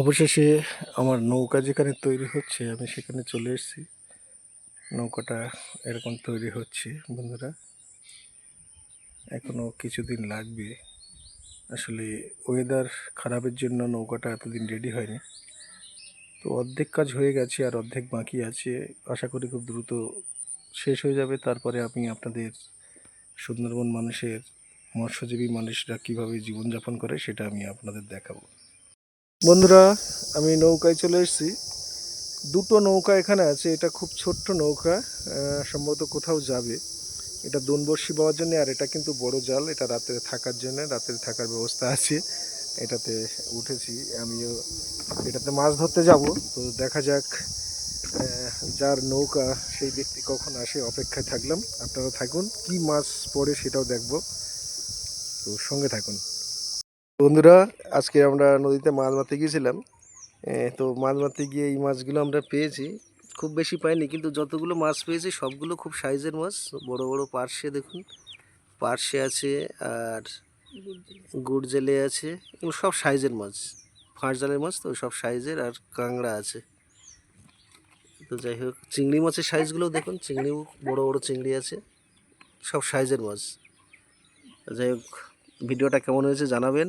অবশেষে আমার নৌকা যেখানে তৈরি হচ্ছে আমি সেখানে চলে এসেছি। নৌকাটা এরকম তৈরি হচ্ছে বন্ধুরা, এখনো কিছুদিন লাগবে। আসলে ওয়েদার খারাপের জন্য নৌকাটা এতদিন রেডি হয়নি। তো অর্ধেক কাজ হয়ে গেছে আর অর্ধেক বাকি আছে। আশা করি খুব দ্রুত শেষ হয়ে যাবে। তারপরে আমি আপনাদের সুন্দরবন মানুষের, মৎস্যজীবী মানুষরা কীভাবে জীবনযাপন করে সেটা আমি আপনাদের দেখাবো। বন্ধুরা, আমি নৌকায় চলে এসেছি। দুটো নৌকা এখানে আছে। এটা খুব ছোট্ট নৌকা, সম্ভবত কোথাও যাবে। এটা দোনবর্ষি পাওয়ার জন্য, আর এটা কিন্তু বড় জাল, এটা রাত্রে থাকার জন্য, রাত্রে থাকার ব্যবস্থা আছে। এটাতে উঠেছি, আমিও এটাতে মাছ ধরতে যাব। তো দেখা যাক যার নৌকা সেই ব্যক্তি কখন আসে, অপেক্ষায় থাকলাম। আপনারা থাকুন, কি মাছ পড়ে সেটাও দেখব, তো সঙ্গে থাকুন। বন্ধুরা, আজকে আমরা নদীতে মাছ মারতে গিয়েছিলাম। তো মাছ মারতে গিয়ে এই মাছগুলো আমরা পেয়েছি। খুব বেশি পাইনি, কিন্তু যতগুলো মাছ পেয়েছি সবগুলো খুব সাইজের মাছ। বড় বড় পার্শে, দেখুন পার্শে আছে, আর গুড় জেলে আছে, এগুলো সব সাইজের মাছ, ফাঁস জালের মাছ তো, সব সাইজের। আর কাঁকড়া আছে। তো যাই হোক, চিংড়ি মাছের সাইজগুলো দেখুন, চিংড়িও বড় বড় চিংড়ি আছে, সব সাইজের মাছ। যাই হোক, ভিডিওটা কেমন হয়েছে জানাবেন।